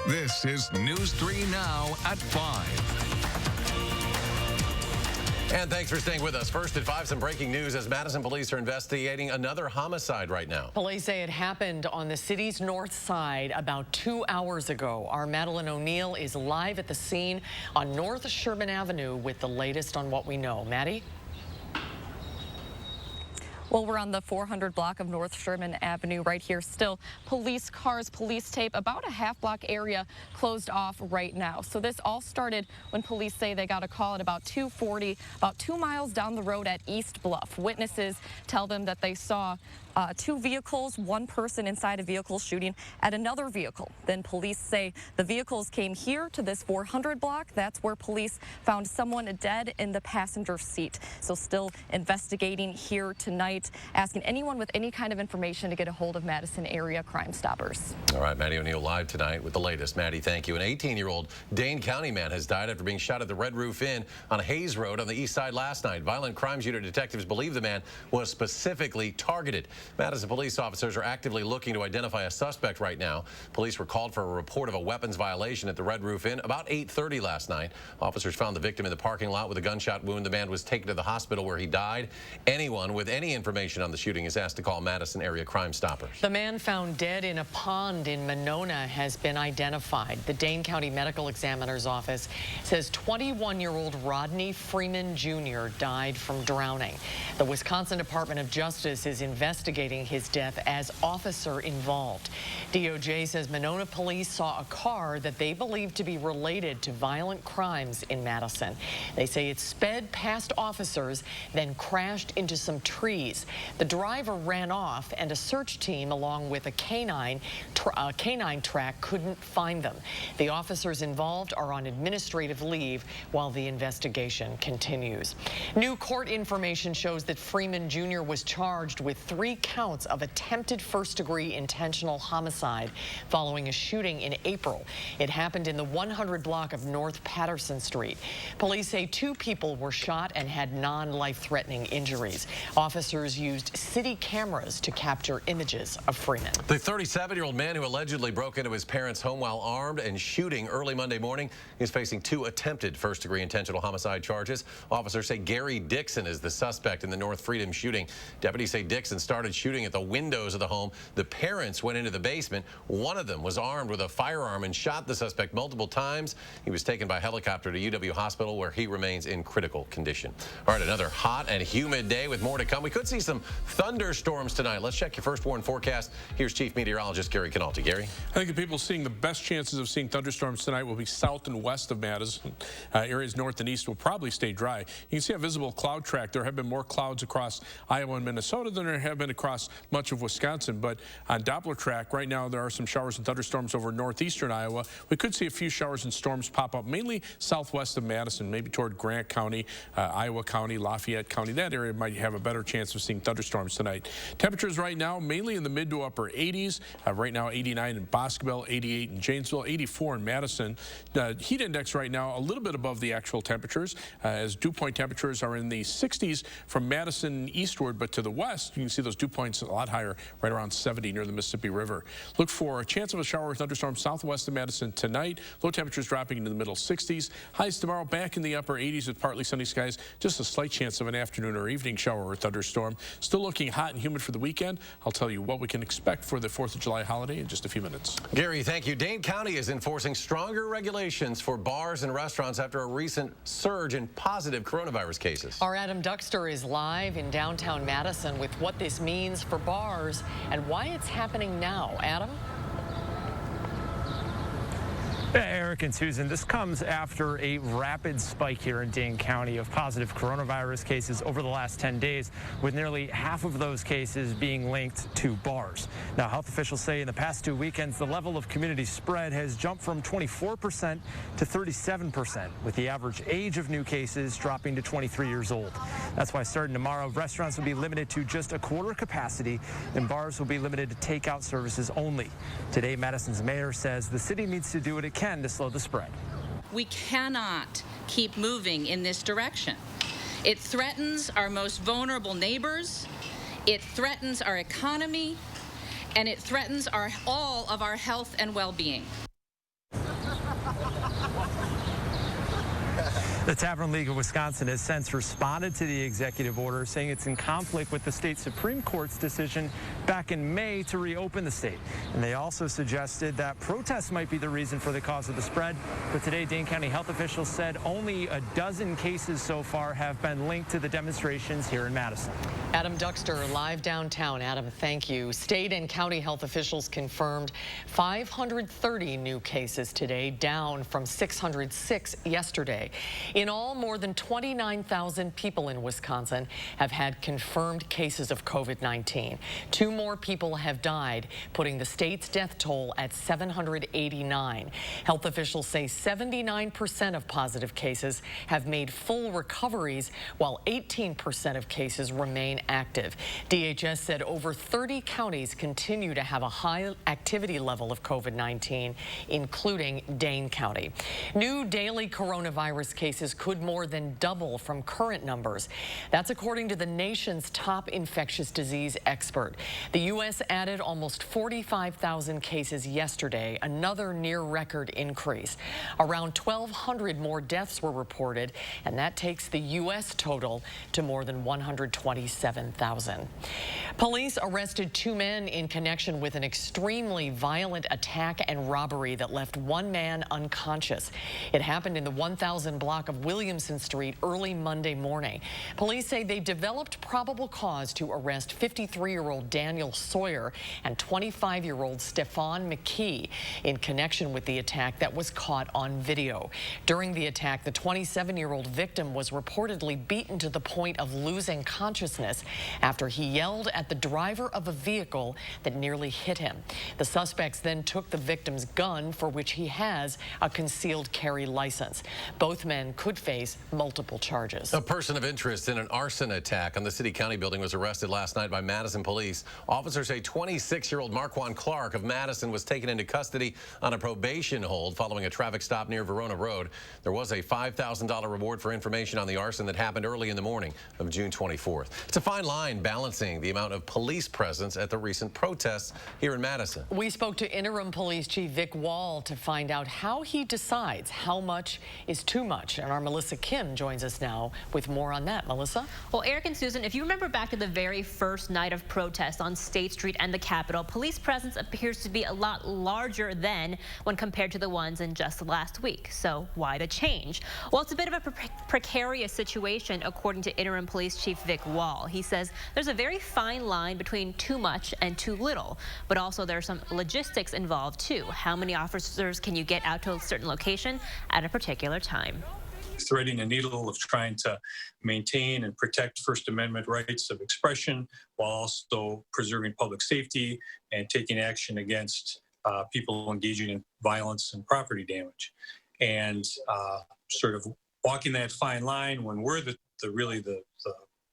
This is News 3 Now at 5. And thanks for staying with us. First at 5, some breaking news as Madison police are investigating another homicide right now. Police say it happened on the city's north side about 2 hours ago. Our Madeline O'Neill is live at the scene on North Sherman Avenue with the latest on what we know. Maddie? Well, we're on the 400 block of North Sherman Avenue right here. Still, police cars, police tape, about a half-block area closed off right now. So this all started when police say they got a call at about 2:40, about 2 miles down the road at East Bluff. Witnesses tell them that they saw two vehicles, one person inside a vehicle shooting at another vehicle. Then police say the vehicles came here to this 400 block. That's where police found someone dead in the passenger seat. So still investigating here tonight, asking anyone with any kind of information to get a hold of Madison area Crime Stoppers. All right, Maddie O'Neill live tonight with the latest. Maddie, thank you. An 18-year-old Dane County man has died after being shot at the Red Roof Inn on Hayes Road on the east side last night. Violent Crimes Unit detectives believe the man was specifically targeted. Madison police officers are actively looking to identify a suspect right now. Police were called for a report of a weapons violation at the Red Roof Inn about 8:30 last night. Officers found the victim in the parking lot with a gunshot wound. The man was taken to the hospital where he died. Anyone with any information on the shooting is asked to call Madison area Crime Stoppers. The man found dead in a pond in Monona has been identified. The Dane County Medical Examiner's Office says 21-year-old Rodney Freeman Jr. died from drowning. The Wisconsin Department of Justice is investigating his death as officer involved. DOJ says Monona police saw a car that they believe to be related to violent crimes in Madison. They say it sped past officers, then crashed into some trees. The driver ran off, and a search team along with a canine track couldn't find them. The officers involved are on administrative leave while the investigation continues. New court information shows that Freeman Jr. was charged with 3 counts of attempted first-degree intentional homicide following a shooting in April. It happened in the 100 block of North Patterson Street. Police say 2 people were shot and had non-life-threatening injuries. Officers used city cameras to capture images of Freeman. The 37-year-old man who allegedly broke into his parents' home while armed and shooting early Monday morning is facing 2 attempted first-degree intentional homicide charges. Officers say Gary Dixon is the suspect in the North Freedom shooting. Deputies say Dixon started shooting at the windows of the home. The parents went into the basement. One of them was armed with a firearm and shot the suspect multiple times. He was taken by helicopter to UW Hospital, where he remains in critical condition. All right, another hot and humid day with more to come. We could see some thunderstorms tonight. Let's check your first warn forecast. Here's Chief Meteorologist Gary Canalti. Gary? I think the people seeing the best chances of seeing thunderstorms tonight will be south and west of Madison. Areas north and east will probably stay dry. You can see a visible cloud track. There have been more clouds across Iowa and Minnesota than there have been across much of Wisconsin, but on Doppler track right now there are some showers and thunderstorms over northeastern Iowa. We could see a few showers and storms pop up mainly southwest of Madison, maybe toward Grant County, Iowa County, Lafayette County. That area might have a better chance of seeing thunderstorms tonight. Temperatures right now mainly in the mid to upper 80s. Right now 89 in Boscoville, 88 in Janesville, 84 in Madison. Heat index right now a little bit above the actual temperatures as dew point temperatures are in the 60s from Madison eastward, but to the west you can see those dew points a lot higher, right around 70 near the Mississippi River. Look for a chance of a shower or thunderstorm southwest of Madison tonight. Low temperatures dropping into the middle 60s. Highs tomorrow back in the upper 80s with partly sunny skies. Just a slight chance of an afternoon or evening shower or thunderstorm. Still looking hot and humid for the weekend. I'll tell you what we can expect for the 4th of July holiday in just a few minutes. Gary, thank you. Dane County is enforcing stronger regulations for bars and restaurants after a recent surge in positive coronavirus cases. Our Adam Duxter is live in downtown Madison with what this means for bars and why it's happening now. Adam? Yeah, Eric and Susan, this comes after a rapid spike here in Dane County of positive coronavirus cases over the last 10 days, with nearly half of those cases being linked to bars. Now, health officials say in the past 2 weekends, the level of community spread has jumped from 24% to 37%, with the average age of new cases dropping to 23 years old. That's why starting tomorrow, restaurants will be limited to just a quarter capacity, and bars will be limited to takeout services only. Today, Madison's mayor says the city needs to do what it can to slow the spread. We cannot keep moving in this direction. It threatens our most vulnerable neighbors, it threatens our economy, and it threatens all of our health and well-being. The Tavern League of Wisconsin has since responded to the executive order, saying it's in conflict with the state Supreme Court's decision back in May to reopen the state. And they also suggested that protests might be the reason for the cause of the spread. But today, Dane County health officials said only a dozen cases so far have been linked to the demonstrations here in Madison. Adam Duxter, live downtown. Adam, thank you. State and county health officials confirmed 530 new cases today, down from 606 yesterday. In all, more than 29,000 people in Wisconsin have had confirmed cases of COVID-19. 2 more people have died, putting the state's death toll at 789. Health officials say 79% of positive cases have made full recoveries, while 18% of cases remain active. DHS said over 30 counties continue to have a high activity level of COVID-19, including Dane County. New daily coronavirus cases could more than double from current numbers. That's according to the nation's top infectious disease expert. The U.S. added almost 45,000 cases yesterday, another near record increase. Around 1,200 more deaths were reported, and that takes the U.S. total to more than 127,000. Police arrested 2 men in connection with an extremely violent attack and robbery that left 1 man unconscious. It happened in the 1000 block of Williamson Street early Monday morning. Police say they developed probable cause to arrest 53-year-old Daniel Sawyer and 25-year-old Stefan McKee in connection with the attack that was caught on video. During the attack, the 27-year-old victim was reportedly beaten to the point of losing consciousness after he yelled at the driver of a vehicle that nearly hit him. The suspects then took the victim's gun, for which he has a concealed carry license. Both men could face multiple charges. A person of interest in an arson attack on the city-county building was arrested last night by Madison police. Officers say 26-year-old Marquand Clark of Madison was taken into custody on a probation hold following a traffic stop near Verona Road. There was a $5,000 reward for information on the arson that happened early in the morning of June 24th. It's a fine line balancing the amount of police presence at the recent protests here in Madison. We spoke to Interim Police Chief Vic Wall to find out how he decides how much is too much. And our Melissa Kim joins us now with more on that. Melissa? Well, Eric and Susan, if you remember back to the very first night of protests on State Street and the Capitol, police presence appears to be a lot larger then when compared to the ones in just last week. So why the change? Well, it's a bit of a precarious situation, according to Interim Police Chief Vic Wall. He says there's a very fine line between too much and too little, but also there's some logistics involved too. How many officers can you get out to a certain location at a particular time? Threading a needle of trying to maintain and protect First Amendment rights of expression while also preserving public safety and taking action against people engaging in violence and property damage. And sort of walking that fine line when we're the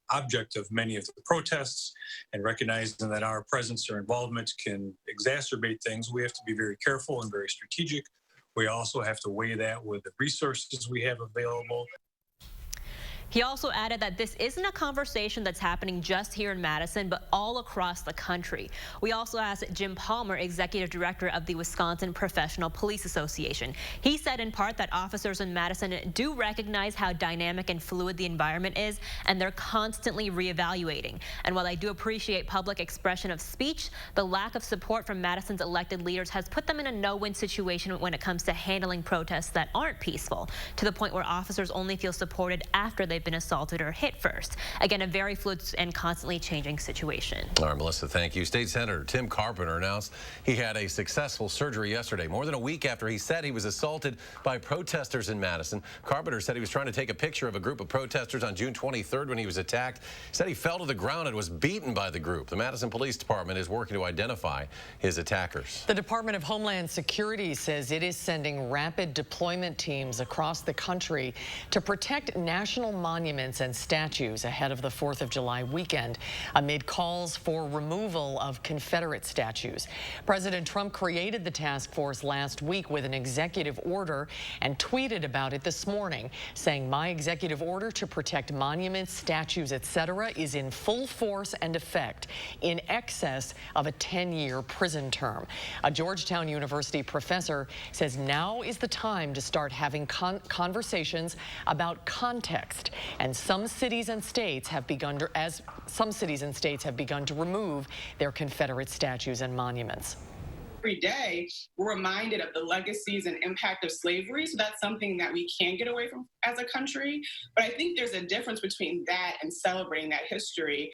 object of many of the protests, and recognizing that our presence or involvement can exacerbate things, we have to be very careful and very strategic. We also have to weigh that with the resources we have available. He also added that this isn't a conversation that's happening just here in Madison, but all across the country. We also asked Jim Palmer, Executive Director of the Wisconsin Professional Police Association. He said in part that officers in Madison do recognize how dynamic and fluid the environment is, and they're constantly reevaluating. And while I do appreciate public expression of speech, the lack of support from Madison's elected leaders has put them in a no-win situation when it comes to handling protests that aren't peaceful, to the point where officers only feel supported after they've been assaulted or hit first. Again, a very fluid and constantly changing situation. All right, Melissa, thank you. State Senator Tim Carpenter announced he had a successful surgery yesterday, more than a week after he said he was assaulted by protesters in Madison. Carpenter said he was trying to take a picture of a group of protesters on June 23rd when he was attacked. He said he fell to the ground and was beaten by the group. The Madison Police Department is working to identify his attackers. The Department of Homeland Security says it is sending rapid deployment teams across the country to protect national monuments monuments and statues ahead of the 4th of July weekend amid calls for removal of Confederate statues. President Trump created the task force last week with an executive order and tweeted about it this morning, saying, "My executive order to protect monuments, statues, etc. is in full force and effect in excess of a 10-year prison term." A Georgetown University professor says now is the time to start having conversations about context, and some cities and states have begun to remove their Confederate statues and monuments. Every day, we're reminded of the legacies and impact of slavery. So that's something that we can get away from as a country. But I think there's a difference between that and celebrating that history.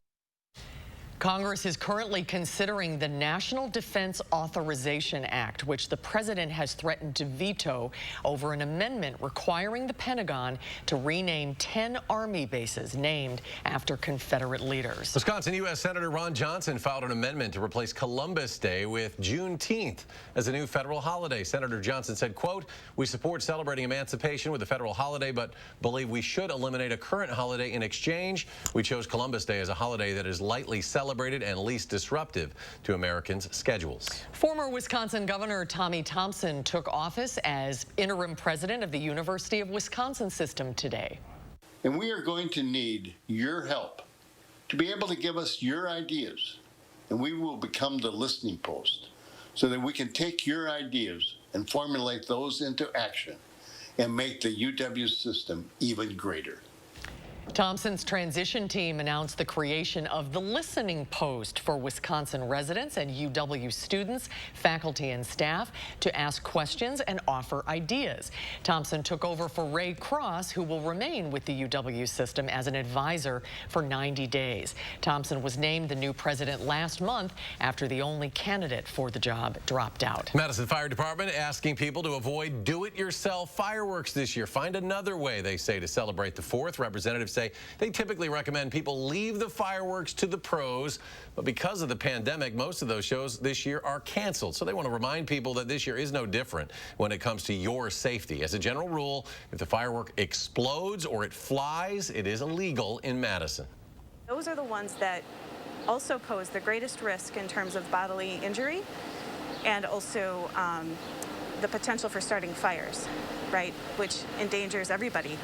Congress is currently considering the National Defense Authorization Act, which the president has threatened to veto over an amendment requiring the Pentagon to rename 10 Army bases named after Confederate leaders. Wisconsin U.S. Senator Ron Johnson filed an amendment to replace Columbus Day with Juneteenth as a new federal holiday. Senator Johnson said, quote, "We support celebrating emancipation with a federal holiday, but believe we should eliminate a current holiday in exchange. We chose Columbus Day as a holiday that is lightly celebrated and least disruptive to Americans' schedules." Former Wisconsin Governor Tommy Thompson took office as interim president of the University of Wisconsin system today. And we are going to need your help to be able to give us your ideas, and we will become the listening post so that we can take your ideas and formulate those into action and make the UW system even greater. Thompson's transition team announced the creation of the Listening Post for Wisconsin residents and UW students, faculty, and staff to ask questions and offer ideas. Thompson took over for Ray Cross, who will remain with the UW system as an advisor for 90 days. Thompson was named the new president last month after the only candidate for the job dropped out. Madison Fire Department asking people to avoid do-it-yourself fireworks this year. Find another way, they say, to celebrate the 4th. Representatives say they typically recommend people leave the fireworks to the pros, but because of the pandemic, most of those shows this year are canceled. So they want to remind people that this year is no different when it comes to your safety. As a general rule, if the firework explodes or it flies, it is illegal in Madison. Those are the ones that also pose the greatest risk in terms of bodily injury and also the potential for starting fires, right, which endangers everybody.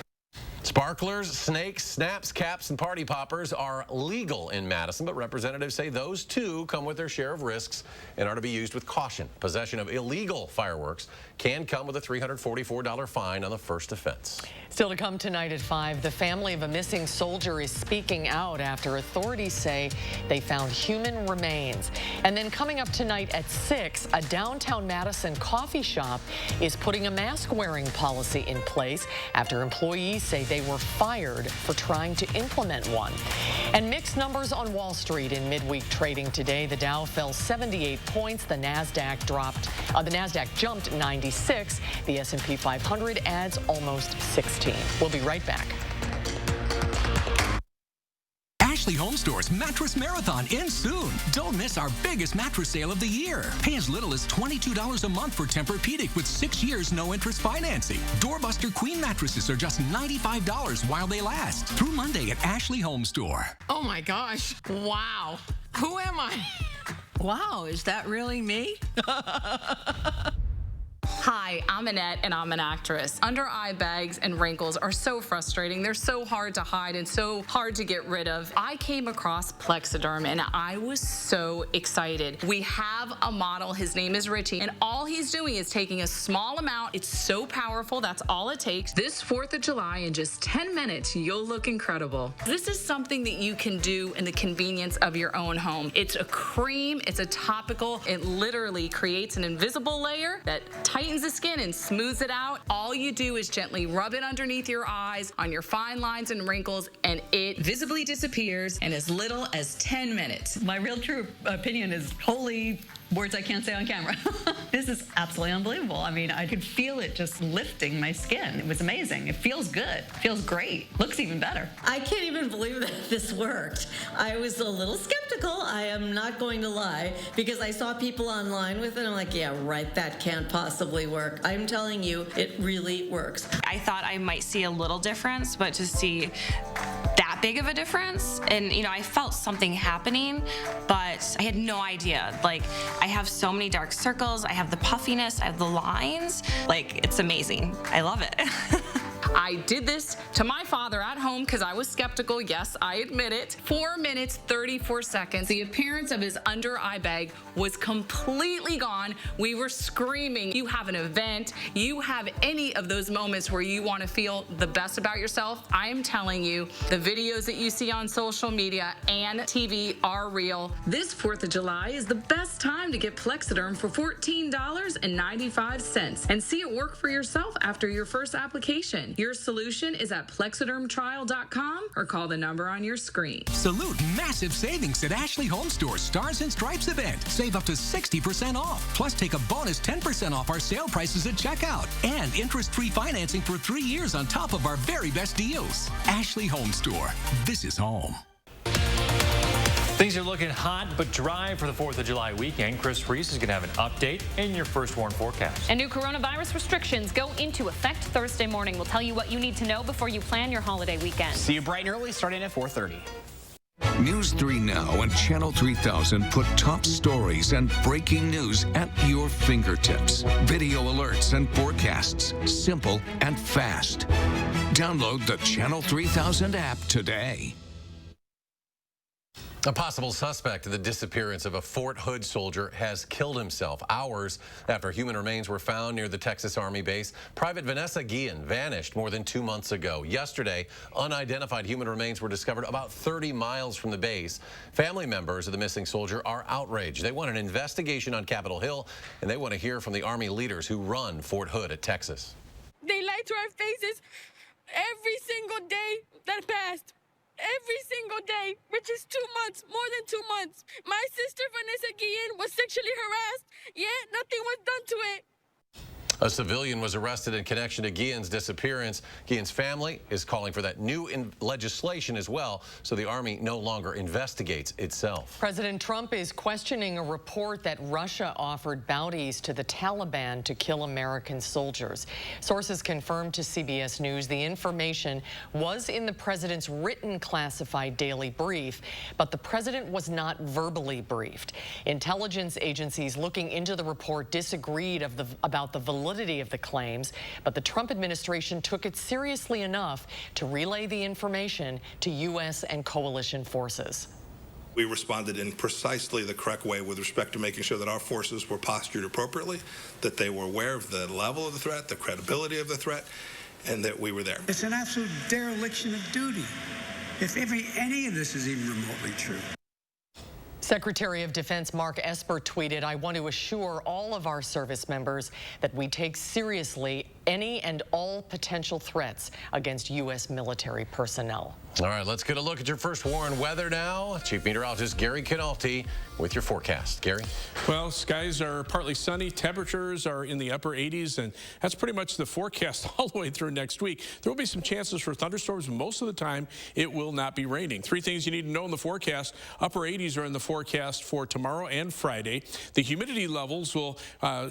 Sparklers, snakes, snaps, caps, and party poppers are legal in Madison, but representatives say those too come with their share of risks and are to be used with caution. Possession of illegal fireworks can come with a $344 fine on the first offense. Still to come tonight at 5, the family of a missing soldier is speaking out after authorities say they found human remains. And then coming up tonight at 6, a downtown Madison coffee shop is putting a mask-wearing policy in place after employees say they were fired for trying to implement one. And mixed numbers on Wall Street in midweek trading today. The Dow fell 78 points. The Nasdaq jumped 96. The S&P 500 adds almost 16. We'll be right back. Ashley Home Store's Mattress Marathon ends soon. Don't miss our biggest mattress sale of the year. Pay as little as $22 a month for Tempur-Pedic with 6 years no-interest financing. Doorbuster Queen mattresses are just $95 while they last. Through Monday at Ashley Home Store. Oh my gosh. Wow. Who am I? Wow, is that really me? Hi, I'm Annette, and I'm an actress. Under eye bags and wrinkles are so frustrating. They're so hard to hide and so hard to get rid of. I came across Plexiderm, and I was so excited. We have a model. His name is Richie, and all he's doing is taking a small amount. It's so powerful. That's all it takes. This 4th of July, in just 10 minutes, you'll look incredible. This is something that you can do in the convenience of your own home. It's a cream. It's a topical. It literally creates an invisible layer that tightens the skin and smooths it out. All you do is gently rub it underneath your eyes, on your fine lines and wrinkles, and it visibly disappears in as little as 10 minutes. My real true opinion is holy words I can't say on camera. This is absolutely unbelievable. I mean, I could feel it just lifting my skin. It was amazing. It feels good. It feels great. Looks even better. I can't even believe that this worked. I was a little skeptical, I am not going to lie, because I saw people online with it, and I'm like, yeah, right, that can't possibly work. I'm telling you, it really works. I thought I might see a little difference, but to see that big of a difference, and I felt something happening, but I had no idea. Like, I have so many dark circles, I have the puffiness, I have the lines. Like, it's amazing. I love it. I did this to my father at home because I was skeptical. Yes, I admit it. 4 minutes, 34 seconds. The appearance of his under eye bag was completely gone. We were screaming. You have an event, you have any of those moments where you want to feel the best about yourself. I am telling you, the videos that you see on social media and TV are real. This 4th of July is the best time to get Plexiderm for $14.95 and see it work for yourself after your first application. Your solution is at plexidermtrial.com or call the number on your screen. Salute massive savings at Ashley Home Store's Stars and Stripes event. Save up to 60% off. Plus, take a bonus 10% off our sale prices at checkout. And interest-free financing for 3 years on top of our very best deals. Ashley Home Store. This is home. Things are looking hot but dry for the 4th of July weekend. Chris Reese is going to have an update in your first warn forecast. And new coronavirus restrictions go into effect Thursday morning. We'll tell you what you need to know before you plan your holiday weekend. See you bright and early starting at 4:30. News 3 Now and Channel 3000 put top stories and breaking news at your fingertips. Video alerts and forecasts, simple and fast. Download the Channel 3000 app today. A possible suspect in the disappearance of a Fort Hood soldier has killed himself hours after human remains were found near the Texas Army base. Private Vanessa Guillen vanished more than 2 months ago. Yesterday, unidentified human remains were discovered about 30 miles from the base. Family members of the missing soldier are outraged. They want an investigation on Capitol Hill, and they want to hear from the Army leaders who run Fort Hood at Texas. They lied to our faces every single day that passed. Every single day, which is 2 months, more than 2 months. My sister, Vanessa Guillen, was sexually harassed, yet nothing was done to it. A civilian was arrested in connection to Guillen's disappearance. Guillen's family is calling for that new legislation as well, so the Army no longer investigates itself. President Trump is questioning a report that Russia offered bounties to the Taliban to kill American soldiers. Sources confirmed to CBS News the information was in the president's written classified daily brief, but the president was not verbally briefed. Intelligence agencies looking into the report disagreed about the validity of the claims, but the Trump administration took it seriously enough to relay the information to U.S. and coalition forces. We responded in precisely the correct way with respect to making sure that our forces were postured appropriately, that they were aware of the level of the threat, the credibility of the threat, and that we were there. It's an absolute dereliction of duty, if any of this is even remotely true. Secretary of Defense Mark Esper tweeted, "I want to assure all of our service members that we take seriously any and all potential threats against U.S. military personnel." All right, let's get a look at your first warn weather now. Chief Meteorologist Gary Canalti with your forecast. Gary? Well, skies are partly sunny. Temperatures are in the upper 80s, and that's pretty much the forecast all the way through next week. There will be some chances for thunderstorms, but most of the time it will not be raining. 3 things you need to know in the forecast. Upper 80s are in the forecast for tomorrow and Friday. The humidity levels will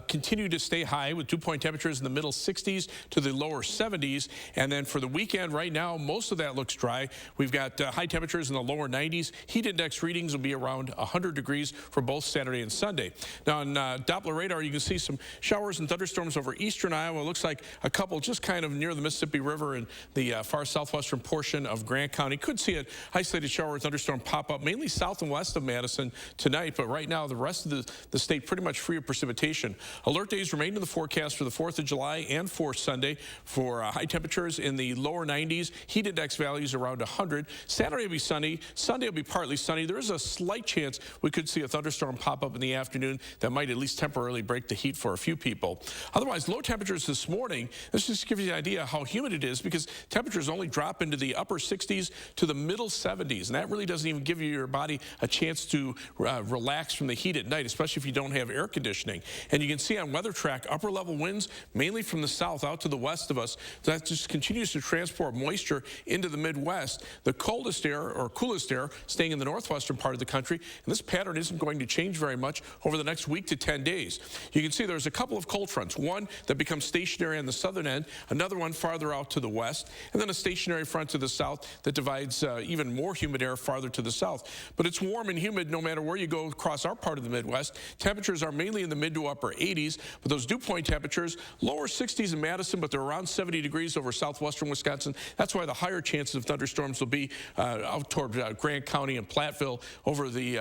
continue to stay high with dew-point temperatures in the middle 60s to the lower 70s. And then for the weekend right now, most of that looks dry. We've got high temperatures in the lower 90s. Heat index readings will be around 100 degrees for both Saturday and Sunday. Now on Doppler radar, you can see some showers and thunderstorms over eastern Iowa. It looks like a couple just kind of near the Mississippi River and the far southwestern portion of Grant County. Could see an isolated shower or thunderstorm pop up mainly south and west of Madison tonight, but right now the rest of the state pretty much free of precipitation. Alert days remain in the forecast for the 4th of July and for Sunday for high temperatures in the lower 90s. Heat index values around around 100. Saturday will be sunny. Sunday will be partly sunny. There is a slight chance we could see a thunderstorm pop up in the afternoon that might at least temporarily break the heat for a few people. Otherwise, low temperatures this morning. This just gives you an idea how humid it is, because temperatures only drop into the upper 60s to the middle 70s, and that really doesn't even give your body a chance to relax from the heat at night, especially if you don't have air conditioning. And you can see on Weather Track, upper level winds mainly from the south out to the west of us. That just continues to transport moisture into the Midwest. The coldest air, or coolest air, staying in the northwestern part of the country, and this pattern isn't going to change very much over the next week to 10 days. You can see there's a couple of cold fronts, one that becomes stationary on the southern end, another one farther out to the west, and then a stationary front to the south that divides even more humid air farther to the south. But it's warm and humid no matter where you go across our part of the Midwest. Temperatures are mainly in the mid to upper 80s, but those dew point temperatures, lower 60s in Madison, but they're around 70 degrees over southwestern Wisconsin. That's why the higher chances of thunderstorms will be out toward Grant County and Platteville over the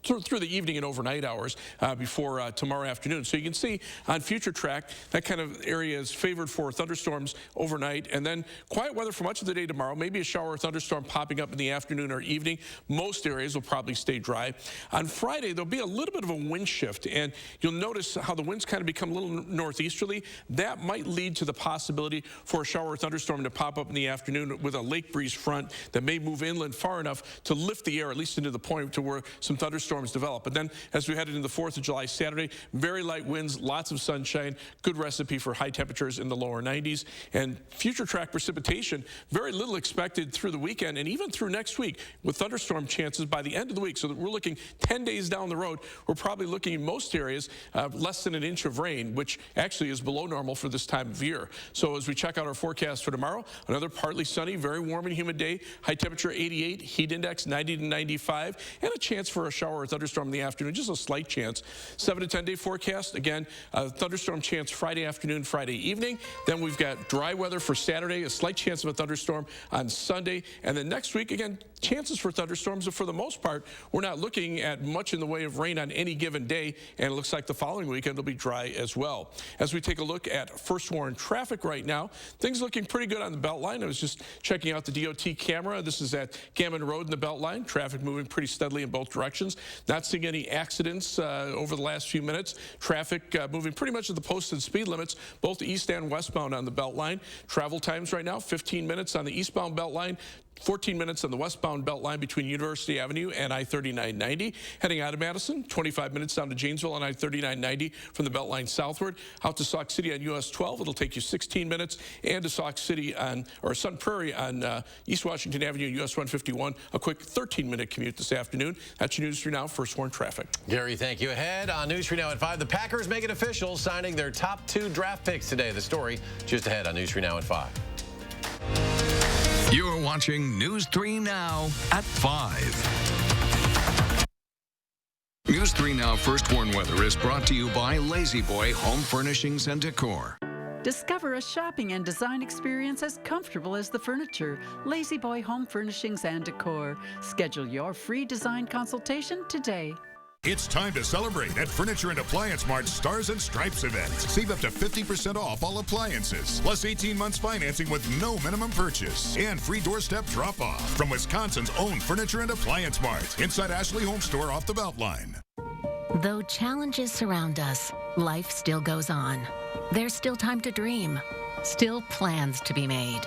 through the evening and overnight hours before tomorrow afternoon. So you can see on Future Track that kind of area is favored for thunderstorms overnight, and then quiet weather for much of the day tomorrow. Maybe a shower or thunderstorm popping up in the afternoon or evening. Most areas will probably stay dry. On Friday, there'll be a little bit of a wind shift, and you'll notice how the winds kind of become a little northeasterly. That might lead to the possibility for a shower or thunderstorm to pop up in the afternoon with a lake breeze front that may move inland far enough to lift the air, at least into the point to where some thunderstorms develop. But then as we head into the 4th of July Saturday, very light winds, lots of sunshine, good recipe for high temperatures in the lower 90s. And Future Track precipitation, very little expected through the weekend and even through next week, with thunderstorm chances by the end of the week. So that we're looking 10 days down the road, we're probably looking in most areas less than an inch of rain, which actually is below normal for this time of year. So as we check out our forecast for tomorrow, another partly sunny, very warm and humid day, high temperature 88, heat index 90 to 95, and a chance for a shower or thunderstorm in the afternoon, just a slight chance. 7 to 10 day forecast, again, thunderstorm chance Friday afternoon, Friday evening. Then we've got dry weather for Saturday, a slight chance of a thunderstorm on Sunday, and then next week, again, chances for thunderstorms, but for the most part, we're not looking at much in the way of rain on any given day, and it looks like the following weekend will be dry as well. As we take a look at first warn traffic right now, things looking pretty good on the Beltline. I was just checking out the DOT camera. This is at Gammon Road in the Beltline. Traffic moving pretty steadily in both directions. Not seeing any accidents over the last few minutes. Traffic moving pretty much at the posted speed limits, both east and westbound on the Beltline. Travel times right now, 15 minutes on the eastbound Beltline, 14 minutes on the westbound Beltline between University Avenue and I-3990. Heading out of Madison, 25 minutes down to Janesville on I-3990 from the Beltline southward. Out to Sauk City on US 12, it'll take you 16 minutes. And to Sauk City on, or Sun Prairie on East Washington Avenue, US 151, a quick 13-minute commute this afternoon. That's your News 3 Now First Warn traffic. Gary, thank you. Ahead on News 3 Now at 5, the Packers make it official, signing their top 2 draft picks today. The story just ahead on News 3 Now at 5. You're watching News 3 Now at 5. News 3 Now First Warn Weather is brought to you by Lazy Boy Home Furnishings and Decor. Discover a shopping and design experience as comfortable as the furniture. Lazy Boy Home Furnishings and Decor. Schedule your free design consultation today. It's time to celebrate at Furniture and Appliance Mart's Stars and Stripes event. Save up to 50% off all appliances, plus 18 months financing with no minimum purchase, and free doorstep drop-off from Wisconsin's own Furniture and Appliance Mart, inside Ashley Home Store off the Beltline. Though challenges surround us, life still goes on. There's still time to dream, still plans to be made.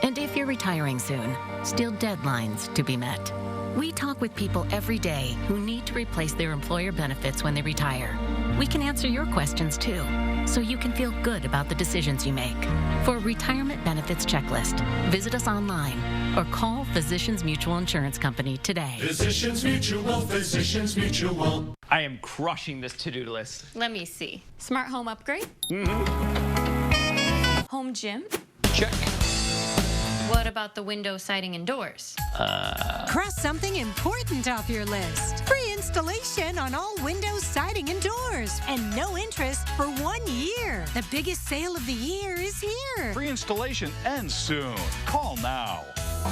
And if you're retiring soon, still deadlines to be met. We talk with people every day who need to replace their employer benefits when they retire. We can answer your questions too, so you can feel good about the decisions you make. For a retirement benefits checklist, visit us online or call Physicians Mutual Insurance Company today. Physicians Mutual, Physicians Mutual. I am crushing this to-do list. Let me see. Smart home upgrade? Home gym? Check. What about the window, siding, and doors? Cross something important off your list. Free installation on all windows, siding, and doors. And no interest for 1 year. The biggest sale of the year is here. Free installation ends soon. Call now.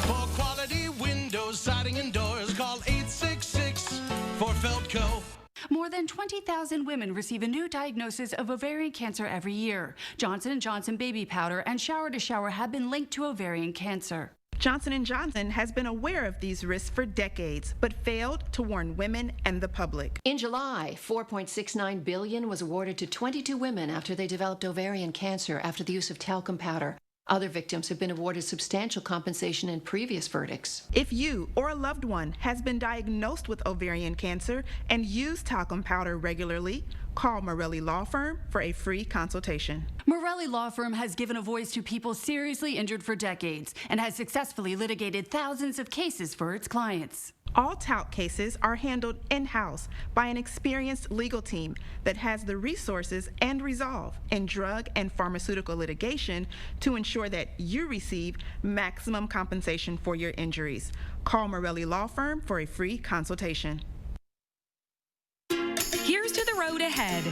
For quality windows, siding, and doors, call 866 for Feldco. More than 20,000 women receive a new diagnosis of ovarian cancer every year. Johnson & Johnson baby powder and shower to shower have been linked to ovarian cancer. Johnson & Johnson has been aware of these risks for decades, but failed to warn women and the public. In July, $4.69 billion was awarded to 22 women after they developed ovarian cancer after the use of talcum powder. Other victims have been awarded substantial compensation in previous verdicts. If you or a loved one has been diagnosed with ovarian cancer and use talcum powder regularly, call Morelli Law Firm for a free consultation. Morelli Law Firm has given a voice to people seriously injured for decades and has successfully litigated thousands of cases for its clients. All talc cases are handled in-house by an experienced legal team that has the resources and resolve in drug and pharmaceutical litigation to ensure that you receive maximum compensation for your injuries. Call Morelli Law Firm for a free consultation. Here's to the road ahead.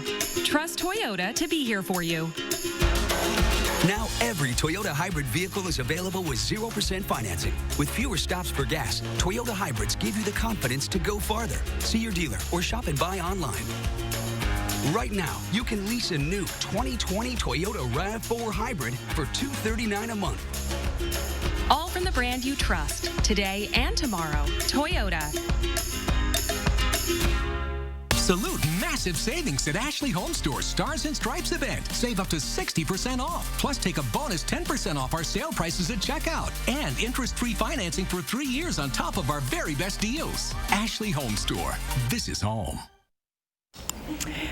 Trust Toyota to be here for you. Now every Toyota hybrid vehicle is available with 0% financing. With fewer stops for gas, Toyota hybrids give you the confidence to go farther. See your dealer or shop and buy online. Right now, you can lease a new 2020 Toyota RAV4 Hybrid for $239 a month. All from the brand you trust, today and tomorrow. Toyota. Salute massive savings at Ashley Home Store's Stars and Stripes event. Save up to 60% off. Plus, take a bonus 10% off our sale prices at checkout. And interest-free financing for 3 years on top of our very best deals. Ashley Home Store. This is home.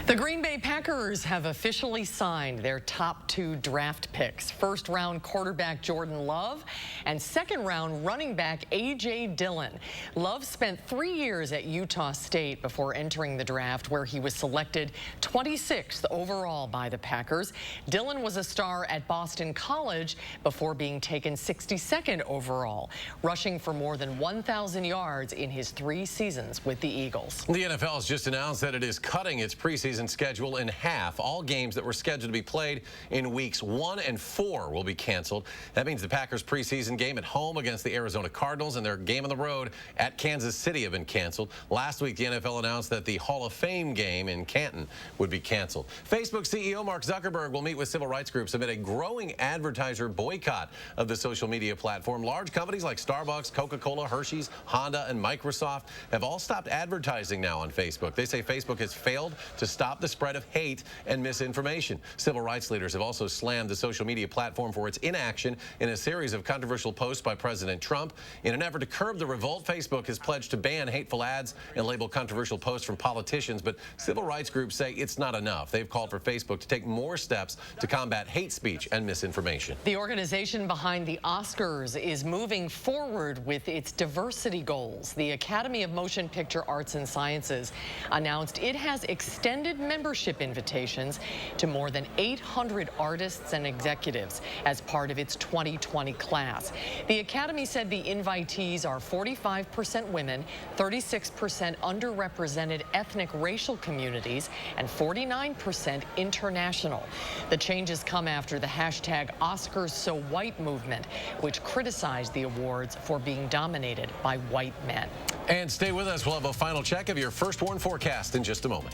The Green Bay Packers have officially signed their top 2 draft picks. First-round quarterback Jordan Love and second-round running back A.J. Dillon. Love spent 3 years at Utah State before entering the draft, where he was selected 26th overall by the Packers. Dillon was a star at Boston College before being taken 62nd overall, rushing for more than 1,000 yards in his 3 seasons with the Eagles. The NFL has just announced that it is cutting its preseason schedule in half. All games that were scheduled to be played in weeks 1 and 4 will be canceled. That means the Packers preseason game at home against the Arizona Cardinals and their game on the road at Kansas City have been canceled. Last week, the NFL announced that the Hall of Fame game in Canton would be canceled. Facebook CEO Mark Zuckerberg will meet with civil rights groups amid a growing advertiser boycott of the social media platform. Large companies like Starbucks, Coca-Cola, Hershey's, Honda, and Microsoft have all stopped advertising now on Facebook. They say Facebook has failed to stop the spread of hate and misinformation. Civil rights leaders have also slammed the social media platform for its inaction in a series of controversial posts by President Trump. In an effort to curb the revolt, Facebook has pledged to ban hateful ads and label controversial posts from politicians, but civil rights groups say it's not enough. They've called for Facebook to take more steps to combat hate speech and misinformation. The organization behind the Oscars is moving forward with its diversity goals. The Academy of Motion Picture Arts and Sciences announced it has extended membership invitations to more than 800 artists and executives as part of its 2020 class. The Academy said the invitees are 45% women, 36% underrepresented ethnic racial communities, and 49% international. The changes come after the hashtag #OscarsSoWhite movement, which criticized the awards for being dominated by white men. And stay with us. We'll have a final check of your first warn forecast in just a moment.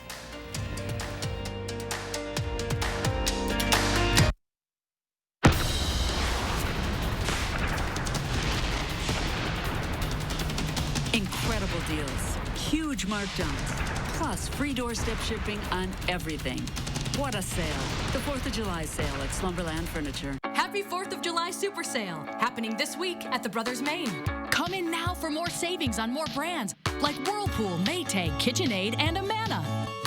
Incredible deals, huge markdowns, plus free doorstep shipping on everything. What a sale. The 4th of July sale at Slumberland Furniture. Happy 4th of July Super Sale, happening this week at the Brothers Maine. Come in now for more savings on more brands like Whirlpool, Maytag, KitchenAid, and Amana.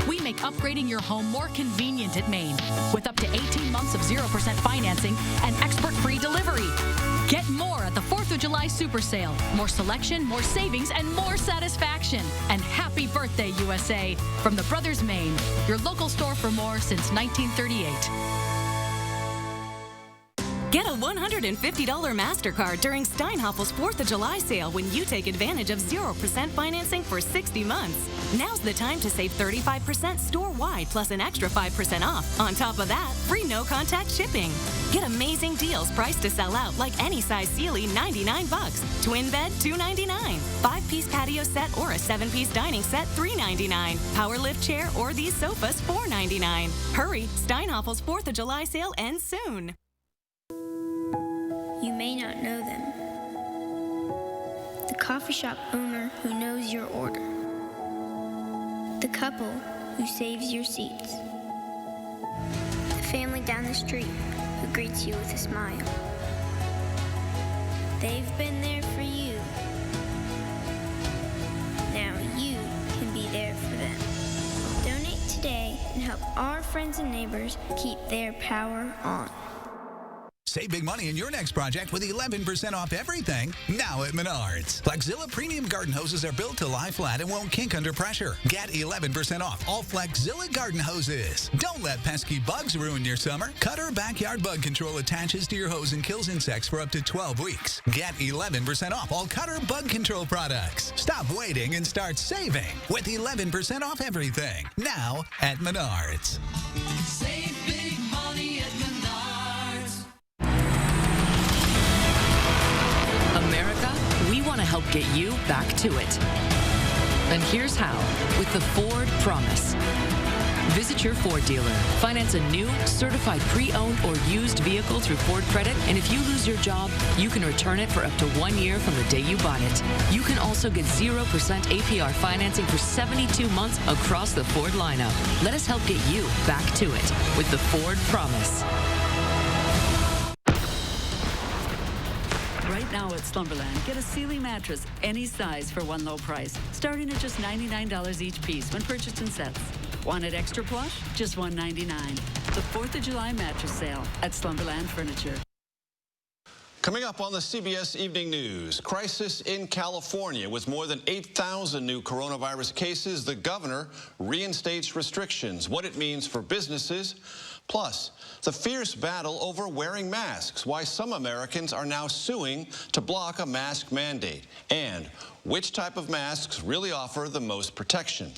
We make upgrading your home more convenient at Maine with up to 18 months of 0% financing and expert-free delivery. Get more at the 4th of July Super Sale. More selection, more savings, and more satisfaction. And happy birthday, USA, from the Brothers Maine, your local store for more since 1938. Get a $150 MasterCard during Steinhaffel's 4th of July sale when you take advantage of 0% financing for 60 months. Now's the time to save 35% store-wide plus an extra 5% off. On top of that, free no-contact shipping. Get amazing deals priced to sell out like any size Sealy, $99. Twin bed, $299. 5-piece patio set or a 7-piece dining set, $399. Power lift chair or these sofas, $499. Hurry, Steinhaffel's 4th of July sale ends soon. You may not know them, coffee shop owner who knows your order. The couple who saves your seats. The family down the street who greets you with a smile. They've been there for you. Now you can be there for them. Donate today and help our friends and neighbors keep their power on. Save big money in your next project with 11% off everything now at Menards. Flexzilla premium garden hoses are built to lie flat and won't kink under pressure. Get 11% off all Flexzilla garden hoses. Don't let pesky bugs ruin your summer. Cutter Backyard Bug Control attaches to your hose and kills insects for up to 12 weeks. Get 11% off all Cutter Bug Control products. Stop waiting and start saving with 11% off everything now at Menards. Save big money at Menards. America, we want to help get you back to it. And here's how, with the Ford Promise. Visit your Ford dealer. Finance a new, certified pre-owned or used vehicle through Ford Credit, and if you lose your job, you can return it for up to 1 year from the day you bought it. You can also get 0% APR financing for 72 months across the Ford lineup. Let us help get you back to it with the Ford Promise. Right now at Slumberland, get a Sealy mattress, any size for one low price, starting at just $99 each piece when purchased in sets. Want it extra plush? Just $199. The 4th of July mattress sale at Slumberland Furniture. Coming up on the CBS Evening News, crisis in California. With more than 8,000 new coronavirus cases, the governor reinstates restrictions, what it means for businesses. Plus, the fierce battle over wearing masks, why some Americans are now suing to block a mask mandate, and which type of masks really offer the most protection,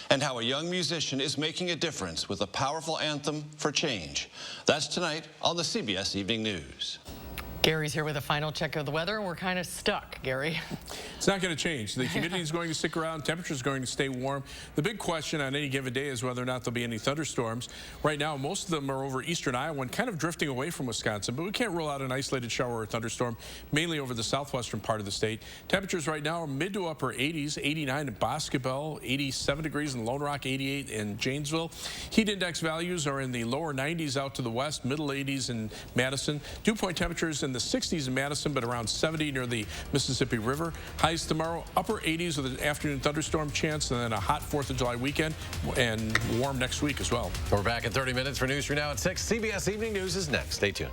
and how a young musician is making a difference with a powerful anthem for change. That's tonight on the CBS Evening News. Gary's here with a final check of the weather, and we're kind of stuck, Gary. It's not going to change. The humidity is going to stick around. Temperature is going to stay warm. The big question on any given day is whether or not there'll be any thunderstorms. Right now, most of them are over eastern Iowa and kind of drifting away from Wisconsin, but we can't rule out an isolated shower or thunderstorm, mainly over the southwestern part of the state. Temperatures right now are mid to upper 80s, 89 in Boscobel, 87 degrees in Lone Rock, 88 in Janesville. Heat index values are in the lower 90s out to the west, middle 80s in Madison. Dew point temperatures in the 60s in Madison, but around 70 near the Mississippi River. Highs tomorrow, upper 80s with an afternoon thunderstorm chance, and then a hot 4th of July weekend, and warm next week as well. We're back in 30 minutes for News 3 Now at 6. CBS Evening News is next. Stay tuned.